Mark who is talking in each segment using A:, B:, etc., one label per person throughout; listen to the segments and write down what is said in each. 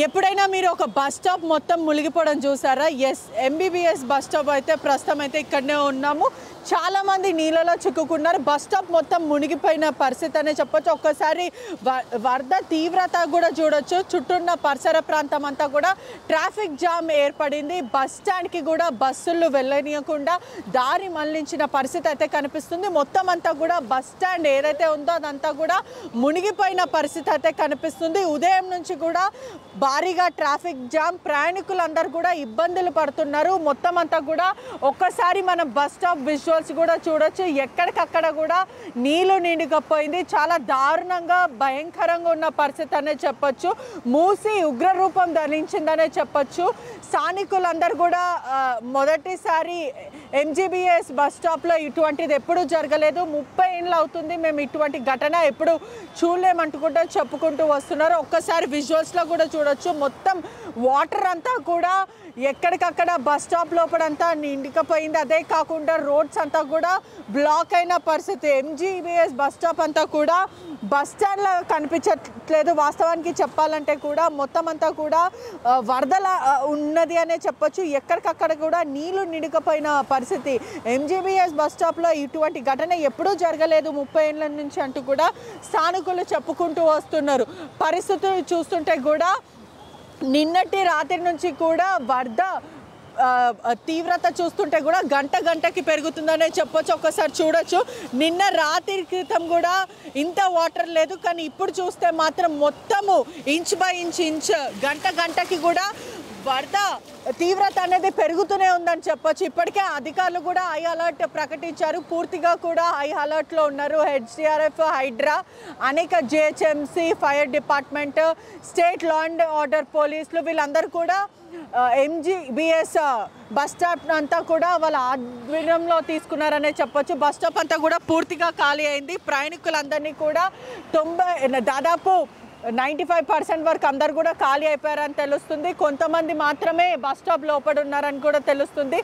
A: ఎప్పుడైనా మీరు ఒక బస్ స్టాప్ మొత్తం మునిగిపోవడం చూసారా? ఎస్, ఎంబీబీఎస్ బస్ స్టాప్ అయితే ప్రస్తుతం అయితే ఇక్కడనే ఉన్నాము. చాలామంది నీళ్ళలో చిక్కుకున్నారు. బస్ స్టాప్ మొత్తం మునిగిపోయిన పరిస్థితి అనే చెప్పొచ్చు. ఒక్కసారి వరద తీవ్రత కూడా చూడొచ్చు. చుట్టూన్న పరిసర ప్రాంతం అంతా కూడా ట్రాఫిక్ జామ్ ఏర్పడింది. బస్ స్టాండ్కి కూడా బస్సులు వెళ్ళనీయకుండా దారి మళ్లించిన పరిస్థితి అయితే కనిపిస్తుంది. మొత్తం అంతా కూడా బస్ స్టాండ్ ఏదైతే ఉందో అదంతా కూడా మునిగిపోయిన పరిస్థితి అయితే కనిపిస్తుంది. ఉదయం నుంచి కూడా భారీగా ట్రాఫిక్ జామ్, ప్రయాణికులందరూ కూడా ఇబ్బందులు పడుతున్నారు. మొత్తం అంతా కూడా ఒక్కసారి మనం బస్ స్టాప్ విజువల్స్ కూడా చూడొచ్చు. ఎక్కడికక్కడ కూడా నీళ్లు నిండుకపోయింది. చాలా దారుణంగా భయంకరంగా ఉన్న పరిస్థితి అనే చెప్పొచ్చు. మూసి ఉగ్రరూపం ధరించిందనే చెప్పొచ్చు. స్థానికులందరూ కూడా మొదటిసారి ఎంజీబీఎస్ బస్ స్టాప్లో ఇటువంటిది ఎప్పుడూ జరగలేదు, 30 ఏళ్ళు అవుతుంది మేము ఇటువంటి ఘటన ఎప్పుడు చూడలేమంటుకుంటూ చెప్పుకుంటూ వస్తున్నారు. ఒక్కసారి విజువల్స్లో కూడా చూడొచ్చు. మొత్తం వాటర్ అంతా కూడా ఎక్కడికక్కడ బస్ స్టాప్ లోపలంతా నిండికపోయింది. అదే కాకుండా రోడ్స్ అంతా కూడా బ్లాక్ అయిన పరిస్థితి. ఎంజీబీఎస్ బస్ స్టాప్ అంతా కూడా బస్ స్టాండ్లో కనిపించట్లేదు. వాస్తవానికి చెప్పాలంటే కూడా మొత్తం అంతా కూడా వరదల ఉన్నది అనే చెప్పొచ్చు. ఎక్కడికక్కడ కూడా నీళ్లు నిండికపోయిన పరిస్థితి. ఎంజీబీఎస్ బస్ స్టాప్లో ఇటువంటి ఘటన ఎప్పుడూ జరగలేదు 30 ఏళ్ళ నుంచి అంటూ కూడా స్థానికులు చెప్పుకుంటూ వస్తున్నారు. పరిస్థితులు చూస్తుంటే కూడా నిన్నటి రాత్రి నుంచి కూడా వరద తీవ్రత చూస్తుంటే కూడా గంటకి పెరుగుతుందనే చెప్పొచ్చు. ఒక్కసారి చూడొచ్చు. నిన్న రాత్రి క్రితం కూడా ఇంత వాటర్ లేదు, కానీ ఇప్పుడు చూస్తే మాత్రం మొత్తము ఇంచ్ బై ఇంచ్ గంటకి కూడా వరద తీవ్రత అనేది పెరుగుతూనే ఉందని చెప్పొచ్చు. ఇప్పటికే అధికారులు కూడా హై అలర్ట్ ప్రకటించారు. పూర్తిగా కూడా హై అలర్ట్లో ఉన్నారు. హెచ్డిఆర్ఎఫ్, హైడ్రా, అనేక GHMC, fire department, state law and order పోలీసులు వీళ్ళందరూ కూడా ఎంజీబీఎస్ బస్ స్టాప్ అంతా కూడా వాళ్ళ ఆధ్వర్యంలో తీసుకున్నారనే చెప్పొచ్చు. బస్ స్టాప్ అంతా కూడా పూర్తిగా ఖాళీ అయింది. ప్రయాణికులందరినీ కూడా దాదాపు 95% వరకు అందరు కూడా ఖాళీ అయిపోయారని తెలుస్తుంది. కొంతమంది మాత్రమే బస్ స్టాప్ లోపల ఉన్నారని కూడా తెలుస్తుంది.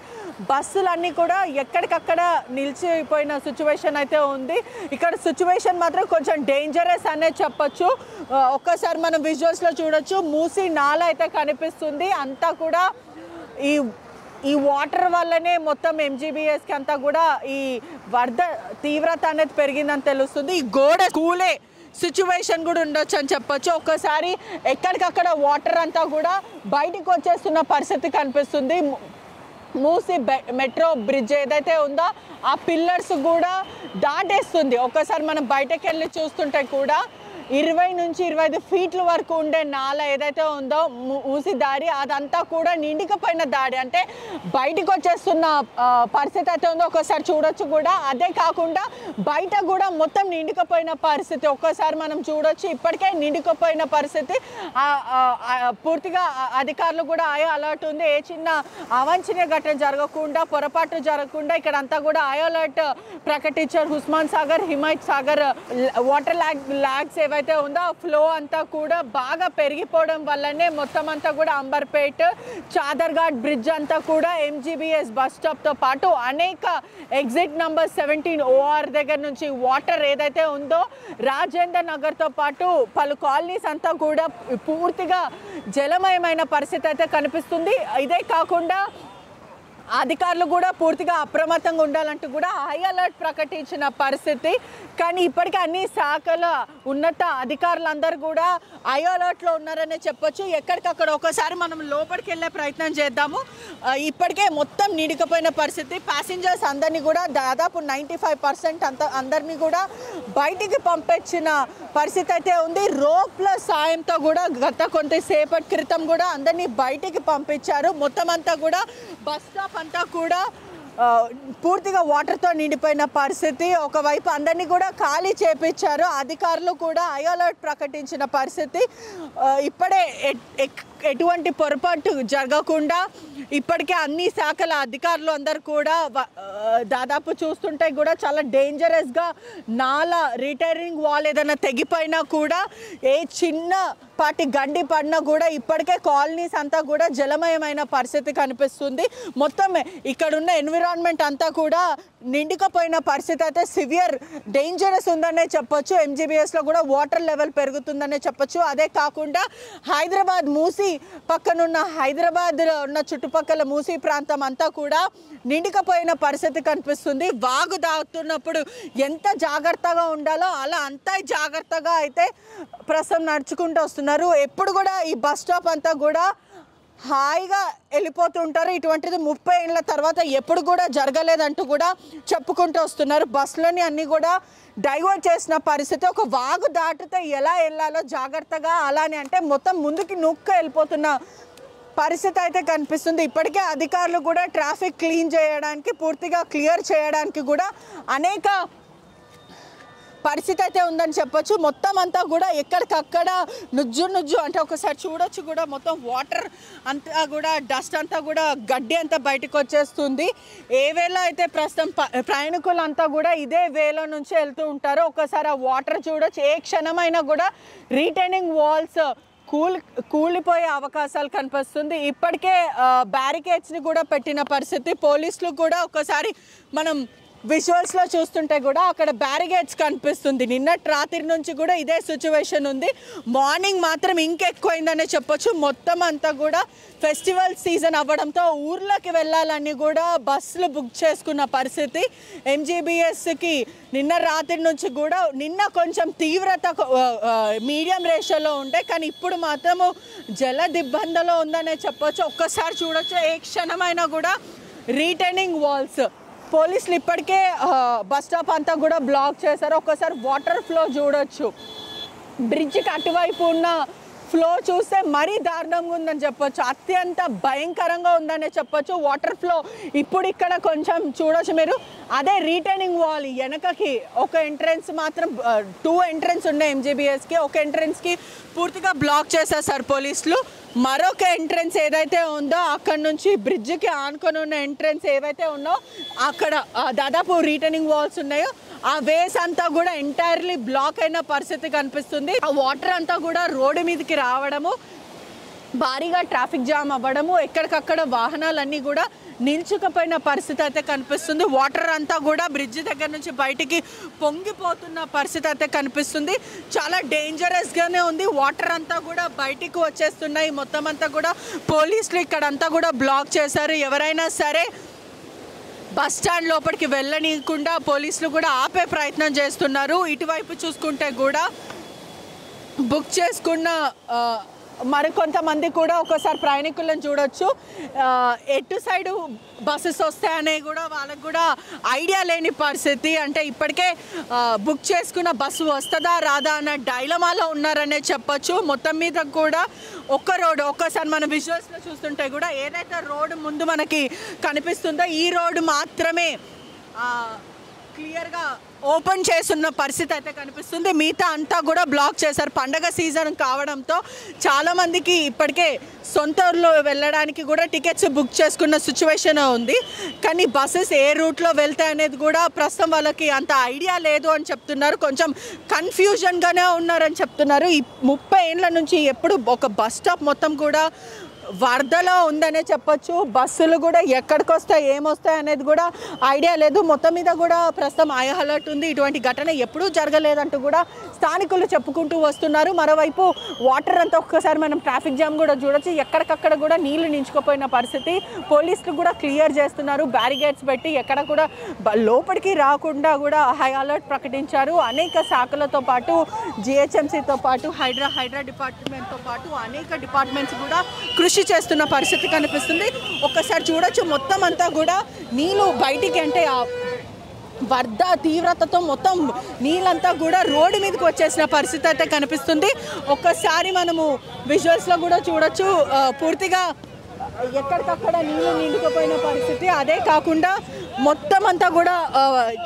A: బస్సులన్నీ కూడా ఎక్కడికక్కడ నిలిచిపోయిన సిచ్యువేషన్ అయితే ఉంది. ఇక్కడ సిచ్యువేషన్ మాత్రం కొంచెం డేంజరస్ అనే చెప్పొచ్చు. ఒక్కసారి మనం విజువల్స్లో చూడొచ్చు. మూసి నాల అయితే కనిపిస్తుంది. అంతా కూడా ఈ వాటర్ వల్లనే మొత్తం ఎంజీబీఎస్కి అంతా కూడా ఈ వరద తీవ్రత అనేది పెరిగిందని తెలుస్తుంది. ఈ గోడ కూలే సిచ్యువేషన్ కూడా ఉండొచ్చు అని చెప్పొచ్చు. ఒక్కసారి ఎక్కడికక్కడ వాటర్ అంతా కూడా బయటికి వచ్చేస్తున్న పరిస్థితి కనిపిస్తుంది. మూసి మెట్రో బ్రిడ్జ్ ఏదైతే ఉందో ఆ పిల్లర్స్ కూడా దాటేస్తుంది. ఒక్కసారి మనం బయటకు వెళ్ళి చూస్తుంటే కూడా 20 నుంచి 25 ఫీట్ల వరకు ఉండే నాల ఏదైతే ఉందో మూసి దారి అదంతా కూడా నిండికపోయిన దాడి, అంటే బయటకు వచ్చేస్తున్న పరిస్థితి అయితే ఉందో ఒక్కసారి చూడొచ్చు కూడా. అదే కాకుండా బయట కూడా మొత్తం నిండికపోయిన పరిస్థితి ఒక్కసారి మనం చూడొచ్చు. ఇప్పటికే నిండికపోయిన పరిస్థితి. పూర్తిగా అధికారులు కూడా హై అలర్ట్ ఉంది. ఏ చిన్న అవాంఛనీయ ఘటన జరగకుండా, పొరపాటు జరగకుండా ఇక్కడ అంతా కూడా హై అలర్ట్ ప్రకటించారు. హుస్మాన్ సాగర్, హిమాయత్ సాగర్ వాటర్ ల్యాగ్స్ ఏవైతే ఉందో ఆ ఫ్లో అంతా కూడా బాగా పెరిగిపోవడం వల్లనే మొత్తం అంతా కూడా అంబర్పేట్, చాదర్ఘాట్ బ్రిడ్జ్ అంతా కూడా ఎంజీబీఎస్ బస్ స్టాప్తో పాటు అనేక ఎగ్జిట్ నంబర్ 17 ఓఆర్ దగ్గర నుంచి వాటర్ ఏదైతే ఉందో రాజేందర్ నగర్తో పాటు పలు కాలనీస్ అంతా కూడా పూర్తిగా జలమయమైన పరిస్థితి అయితే కనిపిస్తుంది. ఇదే కాకుండా అధికారులు కూడా పూర్తిగా అప్రమత్తంగా ఉండాలంటూ కూడా హై అలర్ట్ ప్రకటించిన పరిస్థితి. కానీ ఇప్పటికే అన్ని శాఖల ఉన్నత అధికారులందరూ కూడా హై అలర్ట్లో ఉన్నారనే చెప్పొచ్చు. ఎక్కడికక్కడ ఒకసారి మనం లోపలికి వెళ్ళే ప్రయత్నం చేద్దాము. ఇప్పటికే మొత్తం నిండికపోయిన పరిస్థితి. ప్యాసింజర్స్ అందరినీ కూడా దాదాపు 95% అందరినీ కూడా బయటికి పంపించిన పరిస్థితి అయితే ఉంది. రోప్ల సాయంతో కూడా గత కొంతసేపటి క్రితం కూడా అందరినీ బయటికి పంపించారు. మొత్తం అంతా కూడా బస్ స్టాప్ అంతా కూడా పూర్తిగా వాటర్తో నిండిపోయిన పరిస్థితి. ఒకవైపు అందరినీ కూడా ఖాళీ చేపించారు. అధికారులు కూడా హై అలర్ట్ ప్రకటించిన పరిస్థితి. ఇప్పుడే ఎటువంటి పొరపాటు జరగకుండా ఇప్పటికే అన్ని శాఖల అధికారులు అందరూ కూడా దాదాపు చూస్తుంటే కూడా చాలా డేంజరస్గా నాల రిటైరింగ్ వాల్ ఏదైనా తెగిపోయినా కూడా ఏ చిన్న పాటి గండి పడినా కూడా ఇప్పటికే కాలనీస్ అంతా కూడా జలమయమైన పరిస్థితి కనిపిస్తుంది. మొత్తం ఇక్కడున్న ఎన్విరాన్మెంట్ అంతా కూడా నిండుకపోయిన పరిస్థితి అయితే సివియర్ డేంజరస్ ఉందనే చెప్పొచ్చు. ఎంజీబీఎస్లో కూడా వాటర్ లెవెల్ పెరుగుతుందనే చెప్పొచ్చు. అదే కాకుండా హైదరాబాద్ మూసీ పక్కనున్న హైదరాబాద్లో ఉన్న చుట్టుపక్కల మూసీ ప్రాంతం అంతా కూడా నిండుకపోయిన పరిస్థితి కనిపిస్తుంది. వాగు దాటుతున్నప్పుడు ఎంత జాగ్రత్తగా ఉండాలో అలా అంతా జాగ్రత్తగా అయితే ప్రస్తుతం నడుచుకుంటూ వస్తున్నారు. ఎప్పుడు కూడా ఈ బస్ స్టాప్ అంతా కూడా హాయిగా వెళ్ళిపోతుంటారు. ఇటువంటిది 30 ఏళ్ళ తర్వాత ఎప్పుడు కూడా జరగలేదంటూ కూడా చెప్పుకుంటూ వస్తున్నారు. బస్సులని అన్నీ కూడా డైవర్ట్ చేసిన పరిస్థితి. ఒక వాగు దాటితే ఎలా వెళ్ళాలో జాగ్రత్తగా అలానే అంటే మొత్తం ముందుకి నూక్క వెళ్ళిపోతున్న పరిస్థితి అయితే కనిపిస్తుంది. ఇప్పటికే అధికారులు కూడా ట్రాఫిక్ క్లీన్ చేయడానికి పూర్తిగా క్లియర్ చేయడానికి కూడా అనేక పరిస్థితి అయితే ఉందని చెప్పొచ్చు. మొత్తం అంతా కూడా ఎక్కడికక్కడ నుజ్జు అంటే ఒకసారి చూడొచ్చు కూడా మొత్తం వాటర్ అంతా కూడా డస్ట్ అంతా కూడా గడ్డి అంతా బయటకు వచ్చేస్తుంది. ఏ వేలో అయితే ప్రస్తుతం ప్రయాణికులంతా కూడా ఇదే వేలో నుంచి వెళ్తూ ఉంటారో ఒకసారి ఆ వాటర్ చూడొచ్చు. ఏ క్షణమైనా కూడా రీటైనింగ్ వాల్స్ కూలిపోయే అవకాశాలు కనిపిస్తుంది. ఇప్పటికే బ్యారికేడ్స్ని కూడా పెట్టిన పరిస్థితి. పోలీసులు కూడా ఒకసారి మనం విజువల్స్లో చూస్తుంటే కూడా అక్కడ బ్యారిగేడ్స్ కనిపిస్తుంది. నిన్నటి రాత్రి నుంచి కూడా ఇదే సిచ్యువేషన్ ఉంది. మార్నింగ్ మాత్రం ఇంకెక్కువైందనే చెప్పొచ్చు. మొత్తం అంతా కూడా ఫెస్టివల్ సీజన్ అవ్వడంతో ఊర్లోకి వెళ్ళాలని కూడా బస్సులు బుక్ చేసుకున్న పరిస్థితి. ఎంజీబీఎస్కి నిన్న రాత్రి నుంచి కూడా నిన్న కొంచెం తీవ్రత మీడియం రేషియోలో ఉండే, కానీ ఇప్పుడు మాత్రము జల దిబ్బందిలో ఉందనే చెప్పొచ్చు. ఒక్కసారి చూడొచ్చు ఏ క్షణమైనా కూడా రీటైనింగ్ వాల్స్. పోలీసులు ఇప్పటికే బస్ స్టాప్ అంతా కూడా బ్లాక్ చేశారు. ఒక్కసారి వాటర్ ఫ్లో చూడొచ్చు. బ్రిడ్జ్కి అటువైపు ఉన్న ఫ్లో చూస్తే మరీ దారుణంగా ఉందని చెప్పొచ్చు. అత్యంత భయంకరంగా ఉందనే చెప్పొచ్చు వాటర్ ఫ్లో. ఇప్పుడు ఇక్కడ కొంచెం చూడొచ్చు మీరు. అదే రీటైనింగ్ వాల్ వెనకకి ఒక ఎంట్రెన్స్ మాత్రం 2 ఎంట్రెన్స్ ఉన్నాయి ఎంజీబీఎస్కి. ఒక ఎంట్రెన్స్కి పూర్తిగా బ్లాక్ చేసేసారు పోలీసులు. మరొక ఎంట్రెన్స్ ఏదైతే ఉందో అక్కడ నుంచి బ్రిడ్జ్కి ఆనుకొని ఉన్న ఎంట్రెన్స్ ఏవైతే ఉన్నో అక్కడ దాదాపు రీటర్నింగ్ వాల్స్ ఉన్నాయో ఆ వేస్ అంతా కూడా ఎంటైర్లీ బ్లాక్ అయిన పరిస్థితి కనిపిస్తుంది. ఆ వాటర్ అంతా కూడా రోడ్డు మీదకి రావడము, భారీగా ట్రాఫిక్ జామ్ అవ్వడము, ఎక్కడికక్కడ వాహనాలన్నీ కూడా నిల్చుకపోయిన పరిస్థితి అయితే కనిపిస్తుంది. వాటర్ అంతా కూడా బ్రిడ్జ్ దగ్గర నుంచి బయటికి పొంగిపోతున్న పరిస్థితి అయితే కనిపిస్తుంది. చాలా డేంజరస్గానే ఉంది. వాటర్ అంతా కూడా బయటికి వచ్చేస్తున్నాయి. మొత్తం అంతా కూడా పోలీసులు ఇక్కడంతా కూడా బ్లాక్ చేశారు. ఎవరైనా సరే బస్ స్టాండ్ లోపలికి వెళ్ళనీయకుండా పోలీసులు కూడా ఆపే ప్రయత్నం చేస్తున్నారు. ఇటువైపు చూసుకుంటే కూడా బుక్ చేసుకున్న మరికొంతమంది కూడా ఒకసారి ప్రయాణికులను చూడొచ్చు. ఎటు సైడు బస్సెస్ వస్తాయనే కూడా వాళ్ళకు కూడా ఐడియా లేని పరిస్థితి. అంటే ఇప్పటికే బుక్ చేసుకున్న బస్సు వస్తుందా రాదా అన్న డైలమాలో ఉన్నారనే చెప్పొచ్చు. మొత్తం మీద కూడా ఒక్క రోడ్డు ఒక్కసారి మన విజువల్స్లో చూస్తుంటే కూడా ఏదైతే రోడ్డు ముందు మనకి కనిపిస్తుందో ఈ రోడ్డు మాత్రమే క్లియర్గా ఓపెన్ చేస్తున్న పరిస్థితి అయితే కనిపిస్తుంది. మిగతా అంతా కూడా బ్లాక్ చేశారు. పండగ సీజన్ కావడంతో చాలామందికి ఇప్పటికే సొంత ఊర్లో వెళ్ళడానికి కూడా టికెట్స్ బుక్ చేసుకున్న సిచ్యువేషన్ ఉంది. కానీ బస్సెస్ ఏ రూట్లో వెళ్తాయి అనేది కూడా ప్రస్తుతం వాళ్ళకి అంత ఐడియా లేదు అని చెప్తున్నారు. కొంచెం కన్ఫ్యూజన్గానే ఉన్నారని చెప్తున్నారు. ఈ 30 ఏళ్ళ నుంచి ఎప్పుడు ఒక బస్ స్టాప్ మొత్తం కూడా వరదలో ఉందనే చెప్పొచ్చు. బస్సులు కూడా ఎక్కడికి వస్తాయి ఏమొస్తాయి అనేది కూడా ఐడియా లేదు. మొత్తం మీద కూడా ప్రస్తుతం హై అలర్ట్ ఉంది. ఇటువంటి ఘటన ఎప్పుడూ జరగలేదంటూ కూడా స్థానికులు చెప్పుకుంటూ వస్తున్నారు. మరోవైపు వాటర్ అంతా ఒక్కసారి మనం ట్రాఫిక్ జామ్ కూడా చూడొచ్చు. ఎక్కడికక్కడ కూడా నీళ్లు నించుకుపోయిన పరిస్థితి. పోలీసులు కూడా క్లియర్ చేస్తున్నారు. బ్యారిగేడ్స్ పెట్టి ఎక్కడ కూడా లోపలికి రాకుండా కూడా హై అలర్ట్ ప్రకటించారు. అనేక శాఖలతో పాటు జిహెచ్ఎంసీతో పాటు హైడ్రా డిపార్ట్మెంట్తో పాటు అనేక డిపార్ట్మెంట్స్ కూడా కృషి చేస్తున్న పరిస్థితి కనిపిస్తుంది. ఒక్కసారి చూడొచ్చు మొత్తం అంతా కూడా నీళ్ళు బయటికి అంటే వరద తీవ్రతతో మొత్తం నీళ్ళంతా కూడా రోడ్డు మీదకి వచ్చేసిన పరిస్థితి అయితే కనిపిస్తుంది. ఒక్కసారి మనము విజువల్స్లో కూడా చూడొచ్చు పూర్తిగా ఎక్కడికక్కడ నీళ్ళు నిండుకుపోయిన పరిస్థితి. అదే కాకుండా మొత్తం అంతా కూడా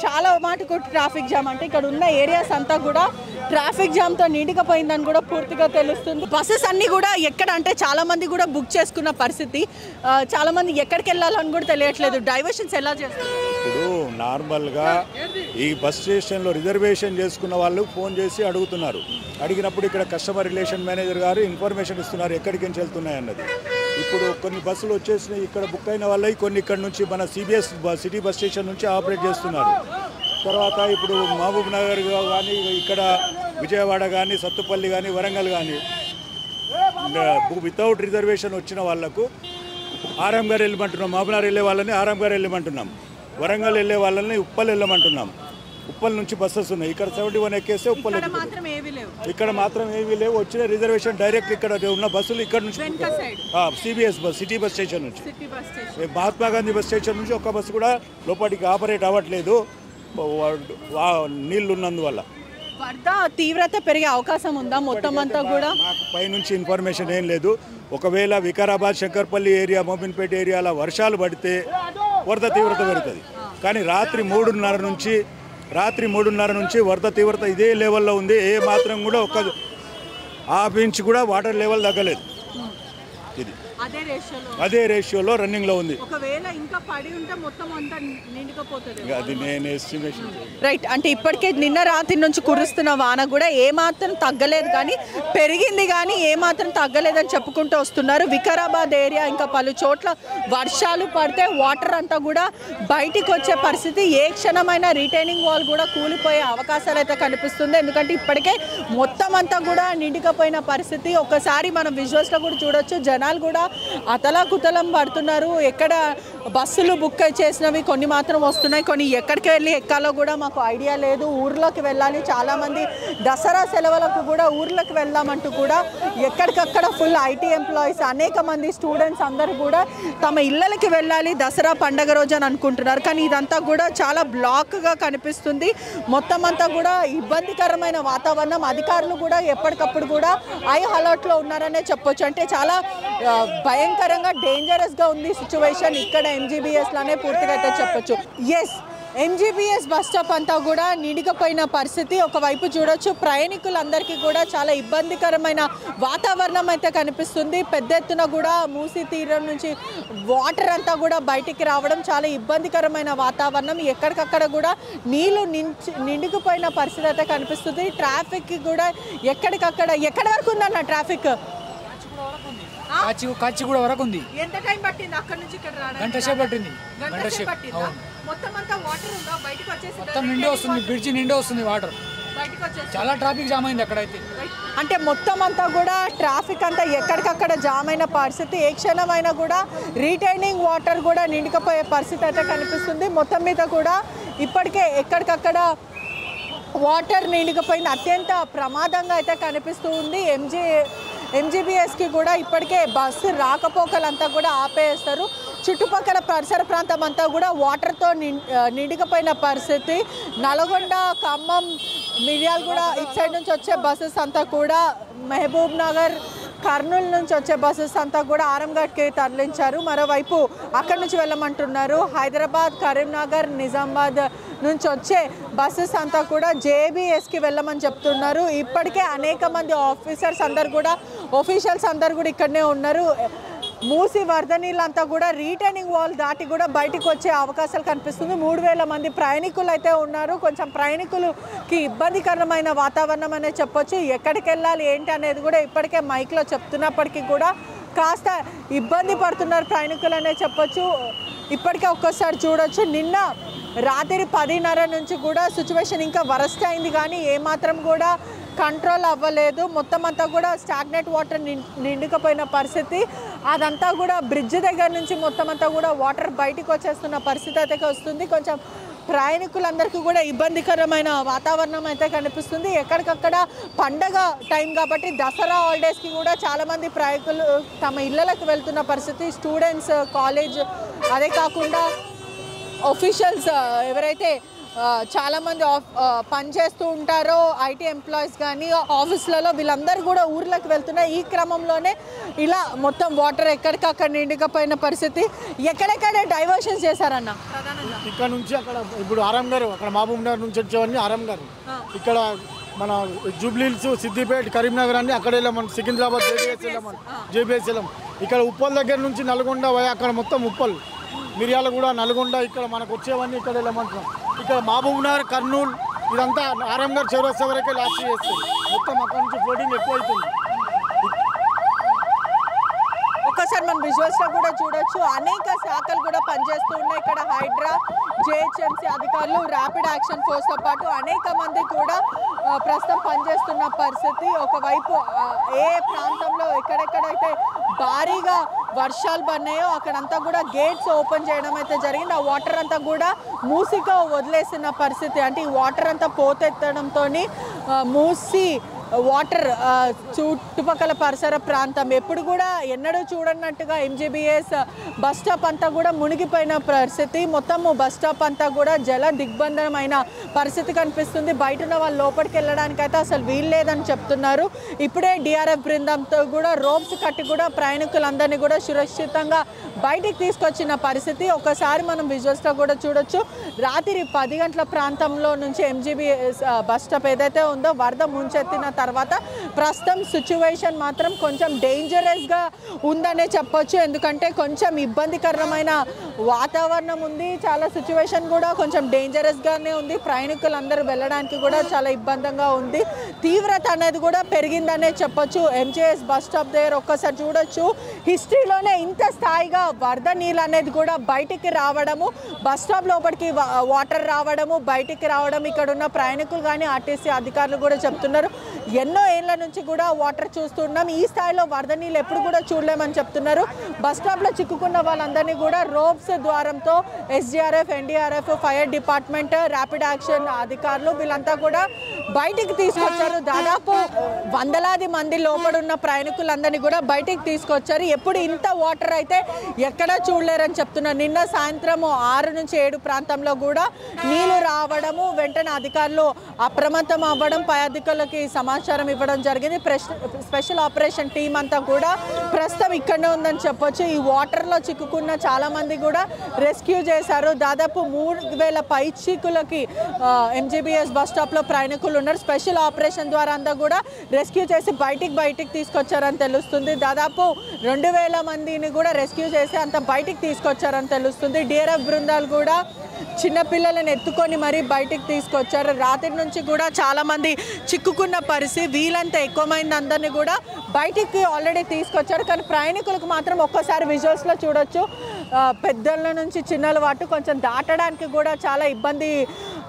A: చాలా మటుకు ట్రాఫిక్ జామ్ అంటే ఇక్కడ ఉన్న ఏరియాస్ అంతా కూడా ట్రాఫిక్ జామ్తో నిండుకుపోయిందని కూడా పూర్తిగా తెలుస్తుంది. బస్సెస్ అన్నీ కూడా ఎక్కడ అంటే చాలామంది కూడా బుక్ చేసుకున్న పరిస్థితి. చాలామంది ఎక్కడికి వెళ్ళాలని కూడా తెలియట్లేదు. డైవర్షన్స్ ఎలా చేస్తారు?
B: ఇప్పుడు నార్మల్గా ఈ బస్ స్టేషన్లో రిజర్వేషన్ చేసుకున్న వాళ్ళు ఫోన్ చేసి అడుగుతున్నారు. అడిగినప్పుడు ఇక్కడ కస్టమర్ రిలేషన్ మేనేజర్ గారు ఇన్ఫర్మేషన్ ఇస్తున్నారు ఎక్కడికి నుంచి వెళ్తున్నాయి అన్నది. ఇప్పుడు కొన్ని బస్సులు వచ్చేసినాయి, ఇక్కడ బుక్ అయిన వాళ్ళవి కొన్ని ఇక్కడ నుంచి మన సిబిఎస్ సిటీ బస్ స్టేషన్ నుంచి ఆపరేట్ చేస్తున్నారు. తర్వాత ఇప్పుడు మహబూబ్ నగర్ కానీ ఇక్కడ విజయవాడ కానీ సత్తుపల్లి కానీ వరంగల్ కానీ వితౌట్ రిజర్వేషన్ వచ్చిన వాళ్లకు ఆరాంఘర్ వెళ్ళమంటున్నాం. మహబూబ్నగర్ వెళ్ళే వాళ్ళని ఆరాంఘర్ వెళ్ళమంటున్నాం. వరంగల్ వెళ్ళే వాళ్ళని ఉప్పల్ వెళ్ళమంటున్నాం. ఉప్పల్ నుంచి బస్సెస్ ఉన్నాయి. ఇక్కడ 71 ఎక్కేస్తే ఉప్పల్ ఇక్కడ మాత్రం ఏమీ లేవు. వచ్చిన రిజర్వేషన్ డైరెక్ట్ ఇక్కడ ఉన్న బస్సులు ఇక్కడ నుంచి CBS bus city bus station నుంచి మహాత్మా గాంధీ బస్ స్టేషన్ నుంచి ఒక్క బస్సు కూడా లోపలికి ఆపరేట్ అవ్వట్లేదు నీళ్లు ఉన్నందువల్ల.
A: వరద తీవ్రత పెరిగే అవకాశం ఉందా? మొత్తం అంతా కూడా
B: మాకు పైనుంచి ఇన్ఫర్మేషన్ ఏం లేదు. ఒకవేళ వికారాబాద్ శంకర్పల్లి ఏరియా మోమిన్పేట ఏరియాలో వర్షాలు పడితే వరద తీవ్రత పెరుగుతుంది. కానీ రాత్రి 3:30 నుంచి వరద తీవ్రత ఇదే లెవెల్లో ఉంది. ఏ మాత్రం కూడా ఒక హాఫ్ ఇంచ్ కూడా వాటర్ లెవెల్ తగ్గలేదు. ఇది అదే రేషియోలో రన్నింగ్లో ఉంది. అది నేను ఎస్టిమేషన్.
A: రైట్, అంటే ఇప్పటికే నిన్న రాత్రి నుంచి కురుస్తున్న వాన కూడా ఏమాత్రం తగ్గలేదు, కానీ పెరిగింది కానీ ఏమాత్రం తగ్గలేదని చెప్పుకుంటూ వస్తున్నారు. వికారాబాద్ ఏరియా ఇంకా పలు చోట్ల వర్షాలు పడితే వాటర్ అంతా కూడా బయటికి వచ్చే పరిస్థితి. ఏ క్షణమైన రిటైనింగ్ వాల్ కూడా కూలిపోయే అవకాశాలు అయితే కనిపిస్తుంది. ఎందుకంటే ఇప్పటికే మొత్తం అంతా కూడా నిండుకపోయిన పరిస్థితి. ఒకసారి మనం విజువల్స్లో కూడా చూడొచ్చు, జనాలు కూడా అతలాకుతలం పడుతున్నారు. ఎక్కడ బస్సులు బుక్ చేసినవి కొన్ని మాత్రం వస్తున్నాయి, కొన్ని ఎక్కడికి వెళ్ళి ఎక్కాలో కూడా మాకు ఐడియా లేదు. ఊర్లోకి వెళ్ళాలి, చాలామంది దసరా సెలవులకు కూడా ఊర్లోకి వెళ్దామంటూ కూడా ఎక్కడికక్కడ ఫుల్ ఐటీ ఎంప్లాయీస్, అనేక మంది స్టూడెంట్స్ అందరూ కూడా తమ ఇళ్ళకి వెళ్ళాలి దసరా పండగ రోజు అని అనుకుంటున్నారు. కానీ ఇదంతా కూడా చాలా బ్లాక్గా కనిపిస్తుంది. మొత్తం అంతా కూడా ఇబ్బందికరమైన వాతావరణం. అధికారులు కూడా ఎప్పటికప్పుడు కూడా హై అలర్ట్లో ఉన్నారనే చెప్పొచ్చు. అంటే చాలా భయంకరంగా డేంజరస్గా ఉంది సిచ్యువేషన్ ఇక్కడ ఎంజీబీఎస్లోనే పూర్తిగా అయితే చెప్పొచ్చు. ఎస్, ఎంజీబీఎస్ బస్ స్టాప్ అంతా కూడా నిండిపోయిన పరిస్థితి. ఒకవైపు చూడొచ్చు, ప్రయాణికులందరికీ కూడా చాలా ఇబ్బందికరమైన వాతావరణం అయితే కనిపిస్తుంది. పెద్ద ఎత్తున కూడా మూసీ తీరం నుంచి వాటర్ అంతా కూడా బయటికి రావడం, చాలా ఇబ్బందికరమైన వాతావరణం. ఎక్కడికక్కడ కూడా నీళ్లు నిండిపోయిన పరిస్థితి అయితే కనిపిస్తుంది. ట్రాఫిక్ కూడా ఎక్కడికక్కడ ఎక్కడి వరకు ఉందన్న ట్రాఫిక్?
C: కాచిగూడ వరకు ఉంది.
A: ఎంత టైం పట్టింది అక్కడ నుంచి ఇక్కడ రావడానికి?
C: గంట సేపు పట్టింది.
A: మొత్తం అంతా వాటర్ ఉందా? బయటికి వచ్చేసి
C: మొత్తం నిండి వస్తుంది, బ్రిడ్జి నిండి వస్తుంది వాటర్. చాలా ట్రాఫిక్ జామ్ అయింది అక్కడైతే.
A: అంటే మొత్తం అంతా కూడా ట్రాఫిక్ అంతా ఎక్కడికక్కడ జామ్ అయిన పరిస్థితి. ఏ క్షణమైనా కూడా రిటైనింగ్ వాటర్ కూడా నిండికపోయే పరిస్థితి అయితే కనిపిస్తుంది. మొత్తం మీద కూడా ఇప్పటికే ఎక్కడికక్కడ వాటర్ నిండికపోయింది. అత్యంత ప్రమాదంగా అయితే కనిపిస్తూ ఉంది. ఎంజీబీఎస్కి కూడా ఇప్పటికే బస్సు రాకపోకలంతా కూడా ఆపేస్తారు. చుట్టుపక్కల పరిసర ప్రాంతం అంతా కూడా వాటర్తో నిండికపోయిన పరిస్థితి. నల్గొండ, ఖమ్మం, మిర్యాలగూడ ఇటు సైడ్ నుంచి వచ్చే బస్సెస్ అంతా కూడా, మహబూబ్ నగర్, కర్నూలు నుంచి వచ్చే బస్సెస్ అంతా కూడా ఆరంఘాట్కి తరలించారు. మరోవైపు అక్కడి నుంచి వెళ్ళమంటున్నారు. హైదరాబాద్, కరీంనగర్, నిజామాబాద్ నుంచి వచ్చే బస్సెస్ అంతా కూడా జేబీఎస్కి వెళ్ళమని చెప్తున్నారు. ఇప్పటికే అనేక మంది ఆఫీసర్స్ అందరు కూడా, ఒఫీషియల్స్ అందరు కూడా ఇక్కడనే ఉన్నారు. మూసి వరద నీళ్ళంతా కూడా రిటైనింగ్ వాల్ దాటి కూడా బయటకు వచ్చే అవకాశాలు కనిపిస్తుంది. 3000 మంది ప్రయాణికులు అయితే ఉన్నారు. కొంచెం ప్రయాణికులకి ఇబ్బందికరమైన వాతావరణం అనే చెప్పొచ్చు. ఎక్కడికి వెళ్ళాలి ఏంటి అనేది కూడా ఇప్పటికే మైక్లో చెప్తున్నప్పటికీ కూడా కాస్త ఇబ్బంది పడుతున్నారు ప్రయాణికులు అనే చెప్పొచ్చు. ఇప్పటికే ఒక్కసారి చూడొచ్చు, నిన్న రాత్రి 10:30 నుంచి కూడా సిచ్యువేషన్ ఇంకా వరస్ట్ అయింది, కానీ ఏమాత్రం కూడా కంట్రోల్ అవ్వలేదు. మొత్తం అంతా కూడా స్టాగ్నెట్ వాటర్ నిండుకపోయిన పరిస్థితి. అదంతా కూడా బ్రిడ్జ్ దగ్గర నుంచి మొత్తం అంతా కూడా వాటర్ బయటకు వచ్చేస్తున్న పరిస్థితి అయితే వస్తుంది. కొంచెం ప్రయాణికులందరికీ కూడా ఇబ్బందికరమైన వాతావరణం అయితే కనిపిస్తుంది. ఎక్కడికక్కడ పండగ టైం కాబట్టి దసరా హాలిడేస్కి కూడా చాలామంది ప్రయాణికులు తమ ఇళ్ళకి వెళ్తున్న పరిస్థితి. స్టూడెంట్స్, కాలేజ్, అదే కాకుండా ఒఫీషియల్స్ ఎవరైతే చాలామంది పనిచేస్తూ ఉంటారో, ఐటీ ఎంప్లాయీస్ కానీ ఆఫీసులలో, వీళ్ళందరూ కూడా ఊర్లోకి వెళ్తున్నారు. ఈ క్రమంలోనే ఇలా మొత్తం వాటర్ ఎక్కడికక్కడ నిండికపోయిన పరిస్థితి. ఎక్కడెక్కడ డైవర్షన్స్ చేశారన్న?
D: ఇక్కడ నుంచి అక్కడ ఇప్పుడు ఆరాంఘర్, అక్కడ మహబూబ్ నగర్ నుంచి వచ్చేవన్నీ ఆరాంఘర్, ఇక్కడ మన జూబ్లీహిల్స్, సిద్దిపేట, కరీంనగర్ అన్ని అక్కడ వెళ్ళామని, సికింద్రాబాద్ జేబీఎస్ వెళ్ళాం. ఇక్కడ ఉప్పల్ దగ్గర నుంచి నల్గొండ అక్కడ మొత్తం ఉప్పల్, మిర్యాలగూడ, నల్గొండ ఇక్కడ మనకు వచ్చేవన్నీ ఇక్కడ వెళ్ళమంటున్నాం. ఇక్కడ మహబూబ్ నగర్, కర్నూలు ఇదంతా ఆరాంఘర్ చౌరస్తా వరకే లాస్ట్ చేస్తుంది. మొత్తం అక్కడ నుంచి ఫ్లోటింగ్ ఎక్కువ అవుతుంది.
A: ఒక్కసారి మనం విజువల్స్లో కూడా చూడొచ్చు అనేక శాఖలు కూడా పనిచేస్తూ ఉన్నాయి ఇక్కడ. హైడ్రా, జేహెచ్ఎంసీ అధికారులు, ర్యాపిడ్ యాక్షన్ ఫోర్స్తో పాటు అనేక మంది కూడా ప్రస్తుతం పనిచేస్తున్న పరిస్థితి. ఒకవైపు ఏ ప్రాంతంలో ఎక్కడెక్కడైతే భారీగా వర్షాలు పడినాయో అక్కడంతా కూడా గేట్స్ ఓపెన్ చేయడం అయితే జరిగింది. ఆ వాటర్ అంతా కూడా మూసిగా వదిలేసిన పరిస్థితి. అంటే ఈ వాటర్ అంతా పోతెత్తడంతో మూసి వాటర్ చుట్టుపక్కల పరిసర ప్రాంతం ఎప్పుడు కూడా ఎన్నడూ చూడనట్టుగా ఎంజీబీఎస్ బస్ స్టాప్ అంతా కూడా మునిగిపోయిన పరిస్థితి. మొత్తము బస్ స్టాప్ అంతా కూడా జల దిగ్బంధనమైన పరిస్థితి కనిపిస్తుంది. బయట ఉన్న వాళ్ళు లోపలికి వెళ్ళడానికి అయితే అసలు వీలు లేదని చెప్తున్నారు. ఇప్పుడే డిఆర్ఎఫ్ బృందంతో కూడా రోప్స్ కట్టి కూడా ప్రయాణికులందరినీ కూడా సురక్షితంగా బయటికి తీసుకొచ్చిన పరిస్థితి. ఒకసారి మనం విజువల్స్లో కూడా చూడొచ్చు. రాత్రి 10 గంటల ప్రాంతంలో నుంచి ఎంజీబీఎస్ బస్ స్టాప్ ఏదైతే ఉందో వరద ముంచెత్తిన తర్వాత ప్రస్తుతం సిచ్యువేషన్ మాత్రం కొంచెం డేంజరస్గా ఉందనే చెప్పొచ్చు. ఎందుకంటే కొంచెం ఇబ్బందికరమైన వాతావరణం ఉంది. చాలా సిచ్యువేషన్ కూడా కొంచెం డేంజరస్గానే ఉంది. ప్రయాణికులందరూ వెళ్ళడానికి కూడా చాలా ఇబ్బందిగా ఉంది. తీవ్రత అనేది కూడా పెరిగిందనే చెప్పొచ్చు. ఎంజీఎస్ బస్ స్టాప్ దగ్గర ఒక్కసారి చూడొచ్చు. హిస్టరీలోనే ఇంత స్థాయిగా వరద నీళ్ళు అనేది కూడా బయటికి రావడము, బస్ స్టాప్ లోపలికి వాటర్ రావడము, బయటికి రావడం ఇక్కడ ఉన్న ప్రయాణికులు కానీ ఆర్టీసీ అధికారులు కూడా చెప్తున్నారు. ఎన్నో ఏళ్ల నుంచి కూడా వాటర్ చూస్తున్నాం. ఈ స్థాయిలో వరద నీళ్ళు ఎప్పుడు కూడా చూడలేమని చెప్తున్నారు. బస్ స్టాప్లో చిక్కుకున్న వాళ్ళందరినీ కూడా రోప్స్ ద్వారంతో SDRF, NDRF, fire department, rapid action అధికారులు వీళ్ళంతా కూడా బయటికి తీసుకొచ్చారు. దాదాపు వందలాది మంది లోపడున్న ప్రయాణికులందరినీ కూడా బయటికి తీసుకొచ్చారు. ఎప్పుడు ఇంత వాటర్ అయితే ఎక్కడా చూడలేరని చెప్తున్నారు. నిన్న సాయంత్రం 6 నుంచి 7 ప్రాంతంలో కూడా నీళ్లు రావడము, వెంటనే అధికారులు అప్రమత్తం అవ్వడం, పై అధికారులకి సమాచారం ఇవ్వడం జరిగింది. స్పెషల్ ఆపరేషన్ టీం అంతా కూడా ప్రస్తుతం ఇక్కడనే ఉందని చెప్పొచ్చు. ఈ వాటర్లో చిక్కుకున్న చాలామంది కూడా రెస్క్యూ చేశారు. దాదాపు 3000 పైచీకులకి ఎంజీబీఎస్ బస్ స్టాప్లో ప్రయాణికులు ఉన్నారు. స్పెషల్ ఆపరేషన్ ద్వారా అంతా కూడా రెస్క్యూ చేసి బయటికి తీసుకొచ్చారని తెలుస్తుంది. దాదాపు 2000 మందిని కూడా రెస్క్యూ చేసి అంత బయటికి తీసుకొచ్చారని తెలుస్తుంది. డిఆర్ఎఫ్ బృందాలు కూడా చిన్నపిల్లలను ఎత్తుకొని మరీ బయటికి తీసుకొచ్చారు. రాత్రి నుంచి కూడా చాలామంది చిక్కుకున్న పరిస్థితి. వీలంతా ఎక్కువ మంది అందరినీ కూడా బయటికి ఆల్రెడీ తీసుకొచ్చారు. కానీ ప్రయాణికులకు మాత్రం ఒక్కసారి విజువల్స్లో చూడొచ్చు. పెద్దల నుంచి చిన్నల వాటు కొంచెం దాటడానికి కూడా చాలా ఇబ్బంది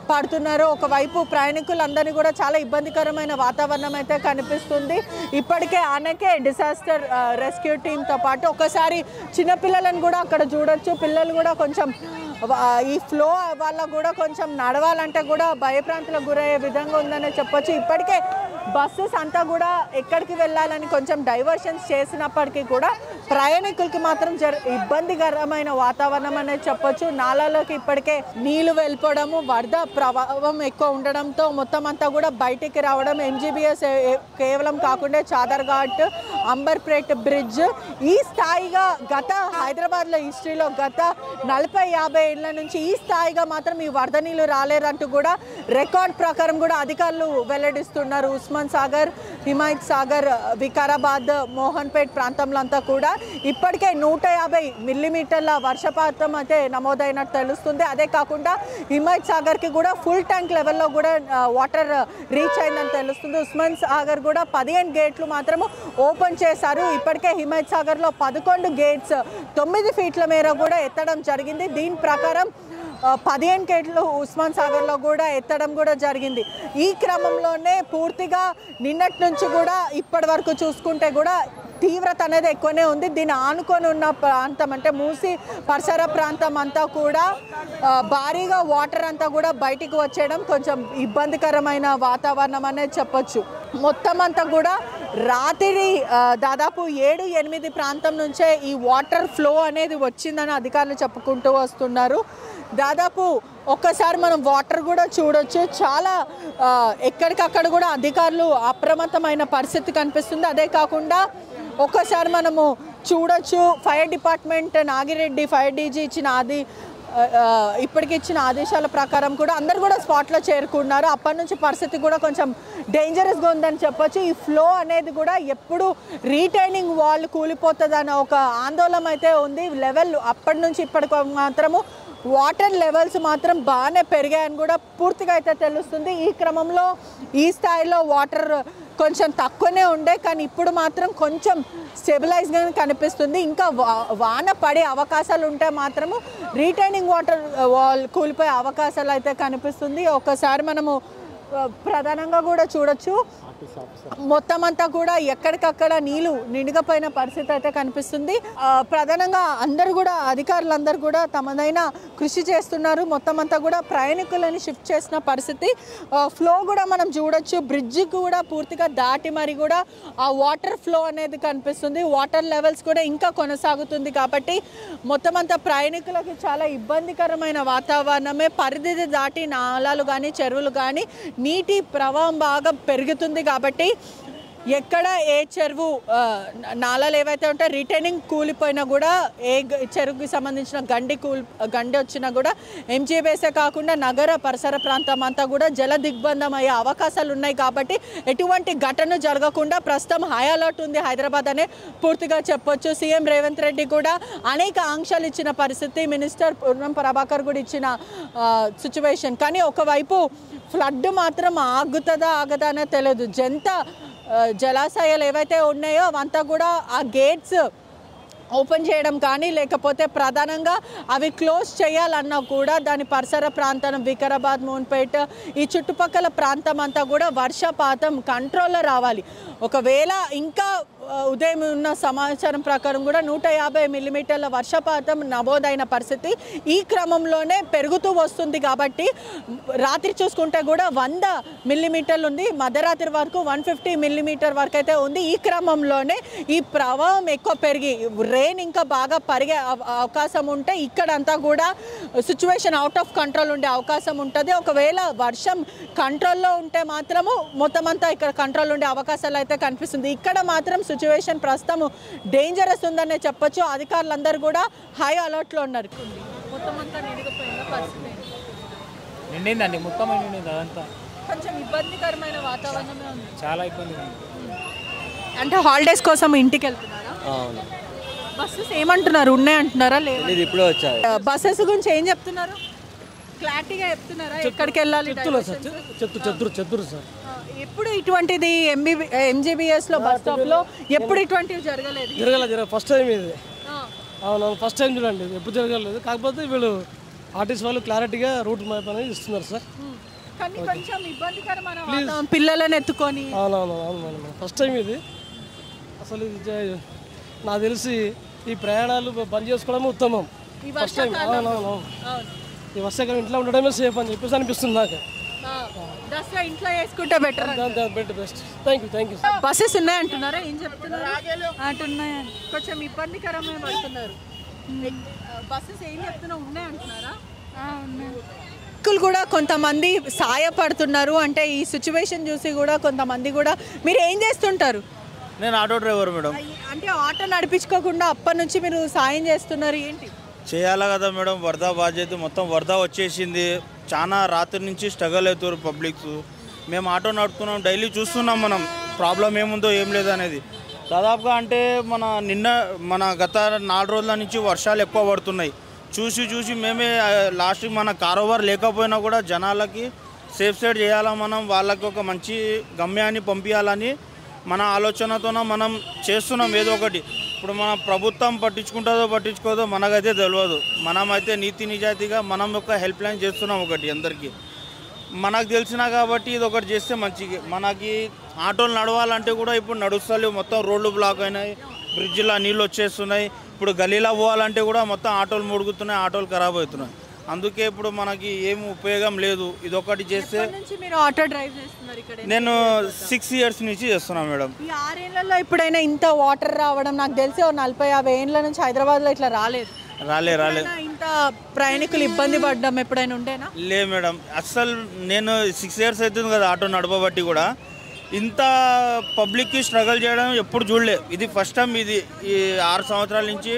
A: పడుతున్నారు. ఒకవైపు ప్రయాణికులందరినీ కూడా చాలా ఇబ్బందికరమైన వాతావరణం అయితే కనిపిస్తుంది. ఇప్పటికే అనేకే డిసాస్టర్ రెస్క్యూ టీంతో పాటు ఒకసారి చిన్నపిల్లలను కూడా అక్కడ చూడొచ్చు. పిల్లలు కూడా కొంచెం ఈ ఫ్లో వల్ల కూడా కొంచెం నడవాలంటే కూడా భయప్రాంతులకు గురయ్యే విధంగా ఉందనే చెప్పొచ్చు. ఇప్పటికే బస్సెస్ అంతా కూడా ఎక్కడికి వెళ్ళాలని కొంచెం డైవర్షన్స్ చేసినప్పటికీ కూడా ప్రయాణికులకి మాత్రం ఇబ్బందికరమైన వాతావరణం అనేది చెప్పొచ్చు. నాలాలోకి ఇప్పటికే నీళ్లు వెళ్ళిపోవడము, వరద ప్రభావం ఎక్కువ ఉండడంతో మొత్తం అంతా కూడా బయటికి రావడం. ఎంజీబీఎస్ కేవలం కాకుండా చాదర్ఘాట్, అంబర్పేట్ బ్రిడ్జ్ ఈ స్థాయిగా గత హైదరాబాద్లో హిస్టరీలో గత 40-50 ఏళ్ల నుంచి ఈ స్థాయిగా మాత్రం ఈ వరద నీళ్లు రాలేరంటూ కూడా రికార్డ్ ప్రకారం కూడా అధికారులు వెల్లడిస్తున్నారు. ఉస్మాన్ సాగర్, హిమాయత్ సాగర్, వికారాబాద్, మోహన్పేట్ ప్రాంతంలో అంతా కూడా ఇప్పటికే 150 మిల్లీమీటర్ల వర్షపాతం అయితే నమోదైనట్టు తెలుస్తుంది. అదే కాకుండా హిమాయత్ సాగర్కి కూడా ఫుల్ ట్యాంక్ లెవెల్లో కూడా వాటర్ రీచ్ అయిందని తెలుస్తుంది. ఉస్మాన్ సాగర్ కూడా 15 గేట్లు మాత్రము ఓపెన్ చేశారు. ఇప్పటికే హిమాయత్ సాగర్లో 11 గేట్స్ 9 ఫీట్ల మేర కూడా ఎత్తడం జరిగింది. దీని ప్రకారం 15 గేట్లు ఉస్మాన్ సాగర్లో కూడా ఎత్తడం కూడా జరిగింది. ఈ క్రమంలోనే పూర్తిగా నిన్నటి నుంచి కూడా ఇప్పటి వరకు చూసుకుంటే కూడా తీవ్రత అనేది ఎక్కువనే ఉంది. దీన్ని ఆనుకొని ఉన్న ప్రాంతం అంటే మూసి పరిసర ప్రాంతం అంతా కూడా భారీగా వాటర్ అంతా కూడా బయటికి వచ్చేయడం కొంచెం ఇబ్బందికరమైన వాతావరణం అనేది చెప్పొచ్చు. మొత్తం అంతా కూడా రాత్రి దాదాపు 7-8 ప్రాంతం నుంచే ఈ వాటర్ ఫ్లో అనేది వచ్చిందని అధికారులు చెప్పుకుంటూ వస్తున్నారు. దాదాపు ఒక్కసారి మనం వాటర్ కూడా చూడొచ్చు. చాలా ఎక్కడికక్కడ కూడా అధికారులు అప్రమత్తమైన పరిస్థితి కనిపిస్తుంది. అదే కాకుండా ఒక్కసారి మనము చూడొచ్చు fire department Nagireddy fire DG ఇప్పటికి ఇచ్చిన ఆదేశాల ప్రకారం కూడా అందరు కూడా స్పాట్లో చేరుకున్నారు. అప్పటి నుంచి పరిస్థితి కూడా కొంచెం డేంజరస్గా ఉందని చెప్పొచ్చు. ఈ ఫ్లో అనేది కూడా ఎప్పుడు రీటైనింగ్ వాల్ కూలిపోతుందన్న ఒక ఆందోళన అయితే ఉంది. లెవెల్ అప్పటి నుంచి ఇప్పటికి మాత్రము వాటర్ లెవెల్స్ మాత్రం బాగానే పెరిగాయని కూడా పూర్తిగా అయితే తెలుస్తుంది. ఈ క్రమంలో ఈ స్థాయిలో వాటర్ కొంచెం తక్కువనే ఉండే, కానీ ఇప్పుడు మాత్రం కొంచెం స్టెబిలైజ్గా కనిపిస్తుంది. ఇంకా వాన పడే అవకాశాలు ఉంటే మాత్రము రీటైనింగ్ వాటర్ వాల్ కూలిపోయే అవకాశాలు అయితే కనిపిస్తుంది. ఒకసారి మనము ప్రధానంగా కూడా చూడొచ్చు, మొత్తం అంతా కూడా ఎక్కడికక్కడ నీళ్లు నిండుకపోయిన పరిస్థితి అయితే కనిపిస్తుంది. ప్రధానంగా అందరూ కూడా అధికారులందరూ కూడా తమదైన కృషి చేస్తున్నారు. మొత్తం అంతా కూడా ప్రయాణికులను షిఫ్ట్ చేసిన పరిస్థితి. ఫ్లో కూడా మనం చూడొచ్చు, బ్రిడ్జ్ కూడా పూర్తిగా దాటి మరి కూడా ఆ వాటర్ ఫ్లో అనేది కనిపిస్తుంది. వాటర్ లెవెల్స్ కూడా ఇంకా కొనసాగుతుంది కాబట్టి మొత్తం అంతా ప్రయాణికులకు చాలా ఇబ్బందికరమైన వాతావరణమే. పరిధి దాటి నాలాలు కానీ చెరువులు కానీ నీటి ప్రవాహం బాగా పెరుగుతుంది కాబట్టి ఎక్కడ ఏ చెరువు నాలాలు ఏవైతే ఉంటాయో రిటైనింగ్ కూలిపోయినా కూడా, ఏ చెరువుకి సంబంధించిన గండి వచ్చినా కూడా ఎంజీబీఎస్ఏ కాకుండా నగర పరిసర ప్రాంతం అంతా కూడా జల దిగ్బంధం అయ్యే అవకాశాలు ఉన్నాయి. కాబట్టి ఎటువంటి ఘటన జరగకుండా ప్రస్తుతం హై అలర్ట్ ఉంది హైదరాబాద్ అనే పూర్తిగా చెప్పొచ్చు. సీఎం రేవంత్ రెడ్డి కూడా అనేక ఆంక్షలు ఇచ్చిన పరిస్థితి, మినిస్టర్ పూర్ణం ప్రభాకర్ కూడా ఇచ్చిన సిచ్యువేషన్. కానీ ఒకవైపు ఫ్లడ్ మాత్రం ఆగుతుందా ఆగదా అనేది తెలియదు. జలాశయాలు ఏవైతే ఉన్నాయో అవంతా కూడా ఆ గేట్స్ ఓపెన్ చేయడం కానీ లేకపోతే ప్రధానంగా అవి క్లోజ్ చేయాలన్నా కూడా దాని పరిసర ప్రాంతం వికారాబాద్, మోన్పేట్ ఈ చుట్టుపక్కల ప్రాంతం అంతా కూడా వర్షపాతం కంట్రోల్లో రావాలి. ఒకవేళ ఇంకా ఉదయం ఉన్న సమాచారం ప్రకారం కూడా 150 మిల్లీమీటర్ల వర్షపాతం నమోదైన పరిస్థితి. ఈ క్రమంలోనే పెరుగుతూ వస్తుంది కాబట్టి రాత్రి చూసుకుంటే కూడా 100 మిల్లీమీటర్లు ఉంది, మధ్యరాత్రి వరకు 150 మిల్లీమీటర్ వరకు అయితే ఉంది. ఈ క్రమంలోనే ఈ ప్రవాహం ఎక్కువ పెరిగి రెయిన్ ఇంకా బాగా పెరిగే అవకాశం ఉంటే ఇక్కడంతా కూడా సిచ్యువేషన్ అవుట్ ఆఫ్ కంట్రోల్ ఉండే అవకాశం ఉంటుంది. ఒకవేళ వర్షం కంట్రోల్లో ఉంటే మాత్రము మొత్తం అంతా ఇక్కడ కంట్రోల్ ఉండే అవకాశాలు అయితే కనిపిస్తుంది. ఇక్కడ మాత్రం సిచ్యువేషన్ ప్రస్తుతం డేంజరస్ ఉందనే చెప్పొచ్చు. అధికారులందరూ కూడా హై అలర్ట్లో ఉన్నారు. మొత్తం అంతా నిండిపోయిన పరిస్థితి
C: నిండిందండి, మొత్తం నిండింది. అదంతా
A: కొంచెం ఇబ్బందికరమైన వాతావరణమే ఉంది,
C: చాలా ఇబ్బందిగా ఉంది.
A: అంటే హాలిడేస్ కోసం ఇంటికి వెళ్తున్నారా?
E: అవును.
A: బస్సెస్ ఏమంటున్నారు, ఉన్నాయంటున్నారా? లేదు,
E: ఇప్పుడే వచ్చారు.
A: బస్సెస్ గురించి ఏం చెప్తున్నారు? క్లారిటీగా చెప్తున్నారా ఎక్కడికి వెళ్ళాలి?
C: చెప్తున్నారు సార్.
A: ఎప్పుడు ఇటువంటిది ఎంజీబీఎస్లో బస్ స్టాప్లో ఎప్పుడు ఇటువంటివి జరగలేదు.
F: ఫస్ట్ టైం ఇది. అవును, ఫస్ట్ టైం చూడండి, ఎప్పుడు జరగలేదు. కాకపోతే వీళ్ళు ఆర్టీసీ వాళ్ళు క్లారిటీగా రూట్ మ్యాప్ అనేది ఇస్తున్నారు సార్.
A: కానీ కొంచెం ఇబ్బందికరమైన వాతావరణం, పిల్లలను ఎత్తుకొని.
F: అవునవును, అవును, ఫస్ట్ టైం ఇది. అసలు ఇది నాకు తెలిసి ఈ ప్రయాణాలు బంద్ చేసుకోవడమే ఉత్తమం. First time. అవునవును, ఈ వర్షాకాలం ఇంట్లో ఉండడమే సేఫ్ అని చెప్పేసి అనిపిస్తుంది నాకు.
A: దసరా ఇంట్లో వేసుకుంటే better,
F: best. Thank you.
A: Buses ఉన్నాయంటున్నారా? ఏం చెప్తున్నారు? అంటున్నాయని కొంచెం ఇబ్బందికరమే పడుతున్నారు. బస్సెస్ ఏం చెప్తున్నా ఉన్నాయంటున్నారా? కూడా కొంతమంది సాయపడుతున్నారు. అంటే ఈ సిచ్యువేషన్ చూసి కూడా కొంతమంది కూడా. మీరు ఏం చేస్తుంటారు?
G: నేను ఆటో డ్రైవర్ మేడం.
A: అంటే ఆటో నడిపించుకోకుండా అప్పటి నుంచి మీరు సాయం చేస్తున్నారు, ఏంటి
G: చేయాలి కదా మేడం? వరద బాధ్యత మొత్తం వరద వచ్చేసింది. చాలా రాత్రి నుంచి స్ట్రగల్ అవుతారు పబ్లిక్స్. మేము ఆటో నడుపుతున్నాం, డైలీ చూస్తున్నాం మనం ప్రాబ్లం ఏముందో ఏం లేదనేది. దాదాపుగా అంటే మన గత 4 రోజుల నుంచి వర్షాలు ఎక్కువ పడుతున్నాయి. చూసి మేమే లాస్ట్కి మన కారోబార్ లేకపోయినా కూడా జనాలకి సేఫ్ సైడ్ చేయాలా, మనం వాళ్ళకి ఒక మంచి గమ్యాన్ని పంపించాలని మన ఆలోచనతోన మనం చేస్తున్నాం ఏదో ఒకటి. ఇప్పుడు మన ప్రభుత్వం పట్టించుకోదో మనకైతే తెలియదు. మనమైతే నీతి నిజాయితీగా మనం ఒక హెల్ప్ లైన్ చేస్తున్నాం ఒకటి అందరికీ. మనకు తెలిసినా కాబట్టి ఇది ఒకటి చేస్తే మంచిగా. మనకి ఆటోలు నడవాలంటే కూడా ఇప్పుడు నడుస్తలేవు, మొత్తం రోడ్లు బ్లాక్ అయినాయి, బ్రిడ్జిలో నీళ్ళు వచ్చేస్తున్నాయి. ఇప్పుడు గలీలా పోవాలంటే కూడా మొత్తం ఆటోలు ముడుగుతున్నాయి, ఆటోలు ఖరాబ్ అవుతున్నాయి. అందుకే ఇప్పుడు మనకి ఏం ఉపయోగం లేదు. ఇది ఒకటి చేస్తే.
A: మీరు ఆటో డ్రైవ్ చేస్తున్నారు ఇక్కడ?
G: నేను 6 years నుంచి చేస్తున్నాను మేడం.
A: ఈ 6 ఏళ్లలో ఎప్పుడైనా ఇంత వాటర్ రావడం? నాకు తెలిసి 40-50 ఏళ్ళ నుంచి హైదరాబాద్లో ఇట్లా రాలేదు. ఇంత ప్రయాణికులు ఇబ్బంది పడడం ఎప్పుడైనా ఉండేనా?
G: లేదు మేడం, అస్సలు. నేను 6 years అవుతుంది కదా ఆటో నడపబట్టి కూడా. ఇంత పబ్లిక్కి స్ట్రగుల్ చేయడం ఎప్పుడు చూడలే. ఇది ఫస్ట్ టైం. ఇది ఈ 6 సంవత్సరాల నుంచి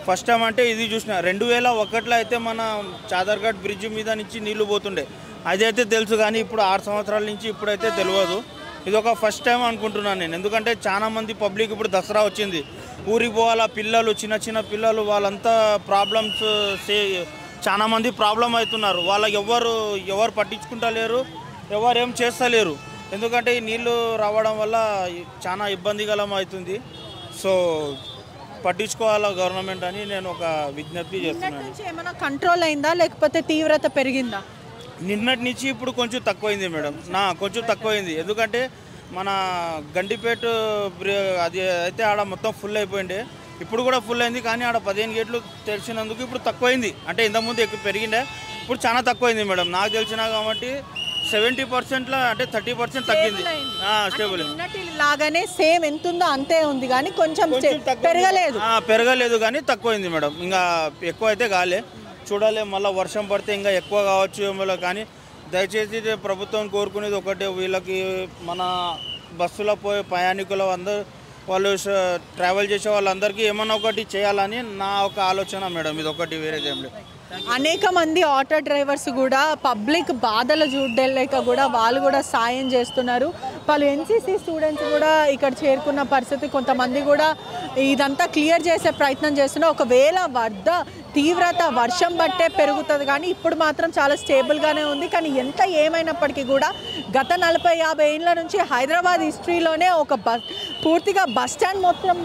G: ఫస్ట్ టైం అంటే ఇది చూసిన. 2001లో అయితే మన చాదర్ఘాట్ బ్రిడ్జ్ మీద నుంచి నీళ్లు పోతుండే, అదైతే తెలుసు. కానీ ఇప్పుడు 6 సంవత్సరాల నుంచి ఇప్పుడైతే తెలియదు. ఇది ఒక ఫస్ట్ టైం అనుకుంటున్నాను నేను. ఎందుకంటే చాలా మంది పబ్లిక్ ఇప్పుడు దసరా వచ్చింది, ఊరికి పోవాలా, పిల్లలు చిన్న పిల్లలు వాళ్ళంతా ప్రాబ్లమ్స్ చాలా మంది ప్రాబ్లం అవుతున్నారు. వాళ్ళకి ఎవరు పట్టించుకుంటలేరు, ఎవరు ఏం చేస్తలేరు. ఎందుకంటే ఈ నీళ్లు రావడం వల్ల చాలా ఇబ్బందికరం అవుతుంది. సో పట్టించుకోవాలా గవర్నమెంట్ అని నేను ఒక విజ్ఞప్తి చేస్తున్నాను.
A: ఏమైనా కంట్రోల్ అయిందా లేకపోతే తీవ్రత పెరిగిందా?
G: నిన్నటి నుంచి ఇప్పుడు కొంచెం తక్కువైంది మేడం, కొంచెం తక్కువైంది. ఎందుకంటే మన గండిపేట అది అయితే ఆడ మొత్తం ఫుల్ అయిపోయింది, ఇప్పుడు కూడా ఫుల్ అయింది. కానీ ఆడ 15 గేట్లు తెరిచినందుకు ఇప్పుడు తక్కువైంది. అంటే ఇంతకుముందు ఎక్కువ పెరిగిండే, ఇప్పుడు చాలా తక్కువైంది మేడం. నాకు తెలిసిన కాబట్టి 70%లో అంటే 30% తగ్గింది. స్టేబుల్
A: లాగానే సేమ్ ఎంత ఉందో అంతే ఉంది కానీ కొంచెం పెరగలేదు
G: కానీ తక్కువైంది మేడం. ఇంకా ఎక్కువ అయితే కాలే, చూడాలి. మళ్ళీ వర్షం పడితే ఇంకా ఎక్కువ కావచ్చు ఏమో. కానీ దయచేసి ప్రభుత్వం కోరుకునేది ఒకటే, వీళ్ళకి మన బస్సులో పోయే ప్రయాణికులు అందరూ వాళ్ళు ట్రావెల్ చేసే వాళ్ళందరికీ ఏమన్నా ఒకటి చేయాలని నా ఒక ఆలోచన మేడం. ఇది ఒకటి, వేరేది ఏం లేదు.
A: అనేక మంది ఆటో డ్రైవర్స్ కూడా పబ్లిక్ బాధలు చూడలేక కూడా వాళ్ళు కూడా సాయం చేస్తున్నారు. వాళ్ళు ఎన్సీసీ స్టూడెంట్స్ కూడా ఇక్కడ చేరుకున్న పరిస్థితి, కొంతమంది కూడా ఇదంతా క్లియర్ చేసే ప్రయత్నం చేస్తున్నారు. ఒకవేళ తీవ్రత వర్షం బట్టే పెరుగుతుంది కానీ ఇప్పుడు మాత్రం చాలా స్టేబుల్గానే ఉంది. కానీ ఎంత ఏమైనప్పటికీ కూడా గత 40-50 ఏళ్ళ నుంచి హైదరాబాద్ హిస్టరీలోనే ఒక పూర్తిగా బస్టాండ్ మొత్తం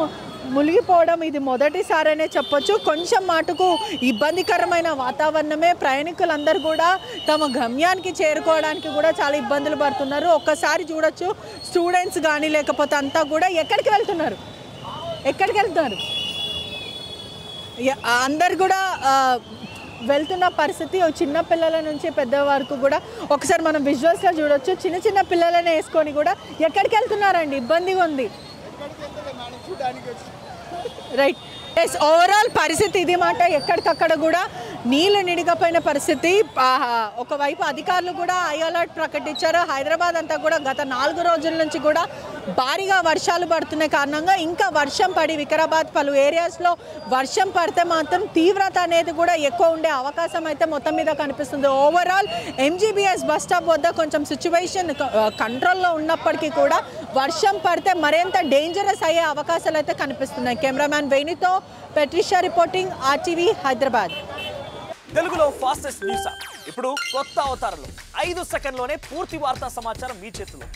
A: మునిగిపోవడం ఇది మొదటిసారనే చెప్పొచ్చు. కొంచెం మాటకు ఇబ్బందికరమైన వాతావరణమే, ప్రయాణికులందరూ కూడా తమ గమ్యానికి చేరుకోవడానికి కూడా చాలా ఇబ్బందులు పడుతున్నారు. ఒక్కసారి చూడొచ్చు, స్టూడెంట్స్ కానీ లేకపోతే అంతా కూడా ఎక్కడికి వెళ్తున్నారు అందరు కూడా వెళ్తున్న పరిస్థితి. చిన్న పిల్లల నుంచి పెద్ద వరకు కూడా ఒకసారి మనం విజువల్స్లో చూడొచ్చు. చిన్న పిల్లలనే వేసుకొని కూడా ఎక్కడికి వెళ్తున్నారండి, ఇబ్బందిగా ఉంది. రైట్, ఎస్, ఓవరాల్ పరిస్థితి ఇది మాట. ఎక్కడికక్కడ కూడా నీళ్ళు నిడిగిపోయిన పరిస్థితి. ఒకవైపు అధికారులు కూడా హై అలర్ట్ ప్రకటించారు. హైదరాబాద్ అంతా కూడా గత 4 రోజుల నుంచి కూడా భారీగా వర్షాలు పడుతున్న కారణంగా ఇంకా వర్షం పడి వికారాబాద్ పలు ఏరియాస్లో వర్షం పడితే మాత్రం తీవ్రత అనేది కూడా ఎక్కువ ఉండే అవకాశం అయితే మొత్తం మీద కనిపిస్తుంది. ఓవరాల్ ఎంజీబీఎస్ బస్ స్టాప్ వద్ద కొంచెం సిచ్యువేషన్ కంట్రోల్లో ఉన్నప్పటికీ కూడా వర్షం పడితే మరింత డేంజరస్ అయ్యే అవకాశాలు అయితే కనిపిస్తున్నాయి. Cameraman వేణితో పెట్రిషా reporting, RTV Hyderabad.
E: తెలుగులో ఫాస్టెస్ట్ న్యూస్ యాప్ ఇప్పుడు కొత్త అవతారంలో 5 సెకండ్లోనే పూర్తి వార్తా సమాచారం మీ చేతిలో.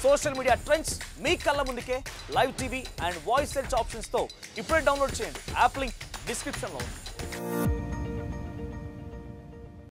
E: సోషల్ మీడియా ట్రెండ్స్ మీ కళ్ళ ముందుకే live TV and voice search ఆప్షన్స్తో ఇప్పుడే డౌన్లోడ్ చేయండి. యాప్ లింక్ డిస్క్రిప్షన్లో ఉంది.